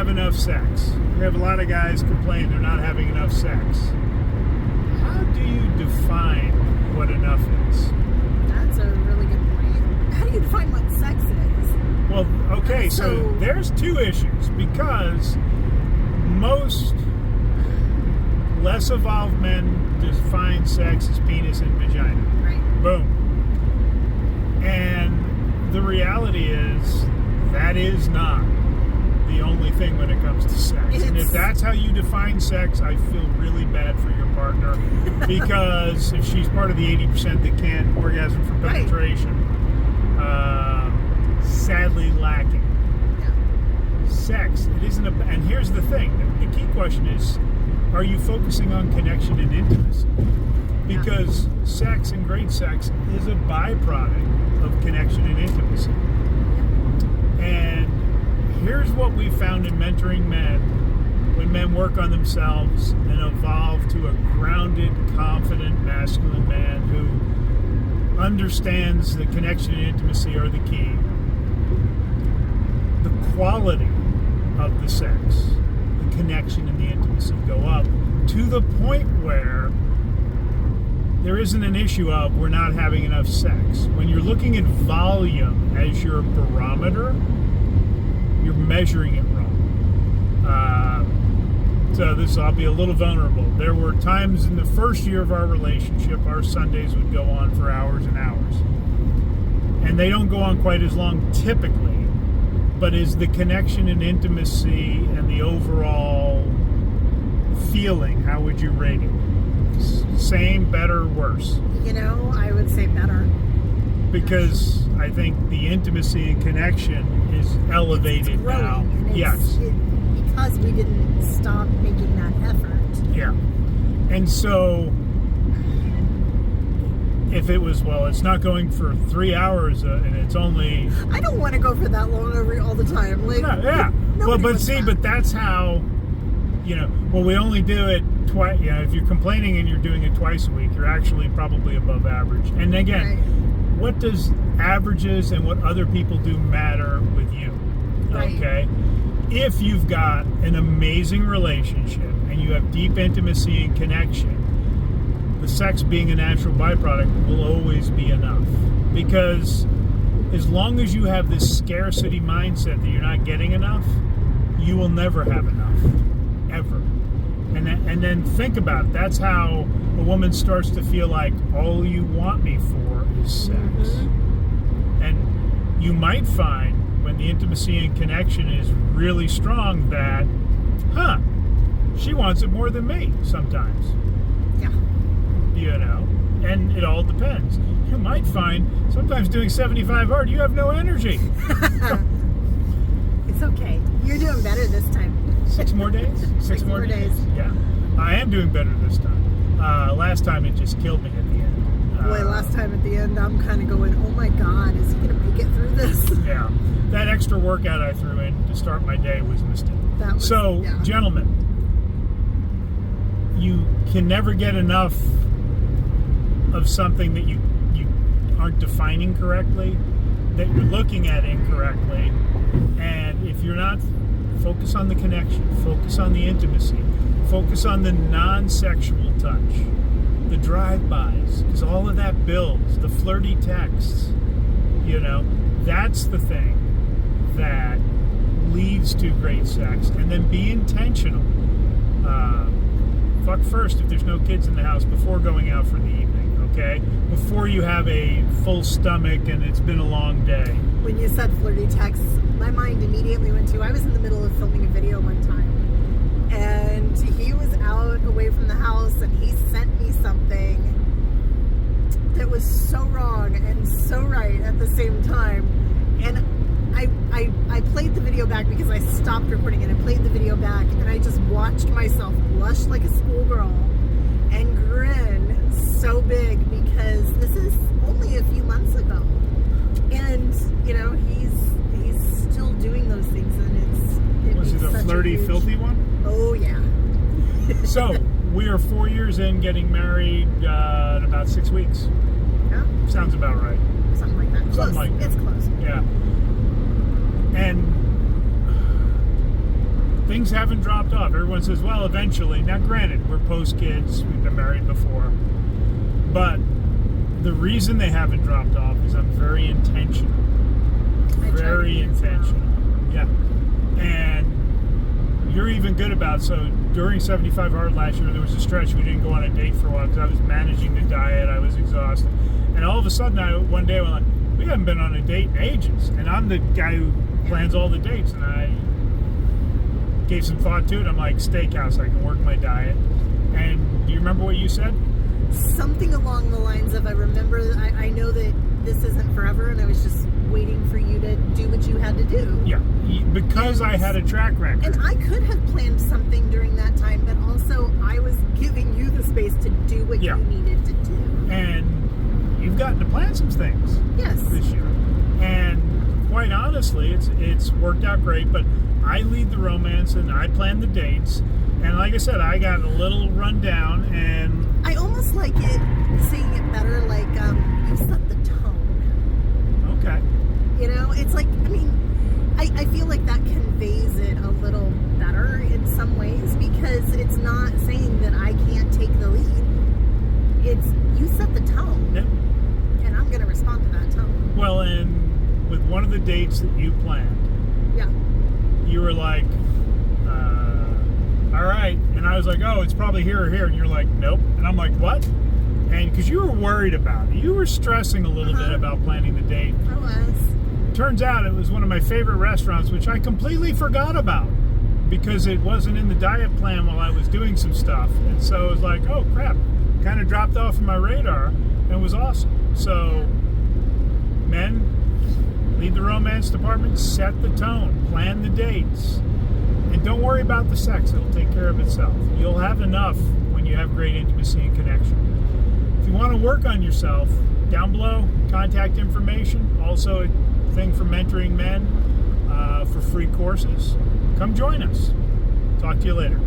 have enough sex. We have a lot of guys complain they're not having enough sex. How do you define what enough is? That's a really good point. How do you define what sex is? Well, okay, so there's two issues, because most less evolved men define sex as penis and vagina. Right. Boom. And the reality is that is not the only thing when it comes to sex. And if that's how you define sex, I feel really bad for your partner, because if she's part of the 80% that can't orgasm from penetration, sadly lacking. Yeah. Sex, it isn't and here's the thing, the key question is, are you focusing on connection and intimacy? Because sex and great sex is a byproduct of connection and intimacy. And here's what we found in mentoring men, when men work on themselves and evolve to a grounded, confident, masculine man who understands that connection and intimacy are the key. The quality of the sex, the connection and the intimacy go up to the point where there isn't an issue of we're not having enough sex. When you're looking at volume as your barometer, you're measuring it wrong. I'll be a little vulnerable. There were times in the first year of our relationship, our Sundays would go on for hours and hours. And they don't go on quite as long typically, but is the connection and intimacy and the overall feeling, how would you rate it? Same, better, worse? I would say better. Because I think the intimacy and connection is elevated it's growing, now. And yes. Because we didn't stop making that effort. Yeah. And so, if it was, it's not going for 3 hours and it's only... I don't want to go for that long all the time. Like, no, yeah. But that's how, we only do it twice. If you're complaining and you're doing it twice a week, you're actually probably above average. And again, what does averages and what other people do matter with you? Right. Okay? If you've got an amazing relationship and you have deep intimacy and connection, the sex being a natural byproduct will always be enough. Because as long as you have this scarcity mindset that you're not getting enough, you will never have enough. Ever. And then think about it. That's how a woman starts to feel like all you want me for is sex. Mm-hmm. And you might find when the intimacy and connection is really strong that, she wants it more than me sometimes. Yeah. And it all depends. You might find sometimes doing 75 hard, you have no energy. It's okay. You're doing better this time. 6 more days? 6 more days. Yeah. I am doing better this time. Last time it just killed me at the end. Boy, last time at the end, I'm kind of going, oh my God, is he going to make it through this? Yeah. That extra workout I threw in to start my day was a mistake. Gentlemen, you can never get enough of something that you aren't defining correctly, that you're looking at incorrectly. And if you're not, focus on the connection, focus on the intimacy, focus on the non-sexual touch, the drive-bys, because all of that builds, the flirty texts, that's the thing that leads to great sex. And then be intentional. Fuck first if there's no kids in the house before going out for the evening, okay? Before you have a full stomach and it's been a long day. When you said flirty texts, my mind immediately went to, I was in the middle of filming a video one time, and he was out away from the house, and he sent me something that was so wrong and so right at the same time. And I played the video back because I stopped recording, and I played the video back, and I just watched myself blush like a schoolgirl and grin so big, because this is only a few months ago. And, he's still doing those things, and Was he the flirty, filthy one? Oh, yeah. So, we are 4 years in, getting married in about 6 weeks. Yeah. Sounds about right. Something like that. Close. Something like that. It's close. Yeah. And things haven't dropped off. Everyone says, well, eventually. Now, granted, we're post-kids. We've been married before. But the reason they haven't dropped off is I'm very intentional. Very intentional. Yeah. And you're even good about, so during 75 Hard last year, there was a stretch we didn't go on a date for a while because I was managing the diet. I was exhausted. And all of a sudden, one day I went like, we haven't been on a date in ages. And I'm the guy who plans all the dates. And I gave some thought to it. I'm like, steakhouse, I can work my diet. And do you remember what you said? Something along the lines of, I know that this isn't forever, and I was just waiting for you to do what you had to do. Yeah, because I had a track record. And I could have planned something during that time, but also I was giving you the space to do what you needed to do. And you've gotten to plan some things. Yes. This year. And quite honestly, it's worked out great, but I lead the romance and I plan the dates. And like I said, I got a little rundown, and I almost like seeing it better, like you set the tone. Okay. You know, it's like, I mean, I feel like that conveys it a little better in some ways, because it's not saying that I can't take the lead. It's, you set the tone. Yep. And I'm going to respond to that tone. Well, and with one of the dates that you planned, you were like, all right. And I was like, oh, it's probably here or here. And you're like, nope. And I'm like, what? And because you were worried about it. You were stressing a little bit about planning the date. I was. Turns out it was one of my favorite restaurants, which I completely forgot about because it wasn't in the diet plan while I was doing some stuff. And so it was like, oh, crap. Kind of dropped off of my radar, and it was awesome. So, men, lead the romance department, set the tone, plan the dates. And don't worry about the sex. It'll take care of itself. You'll have enough when you have great intimacy and connection. If you want to work on yourself, down below, contact information. Also a thing for mentoring men for free courses. Come join us. Talk to you later.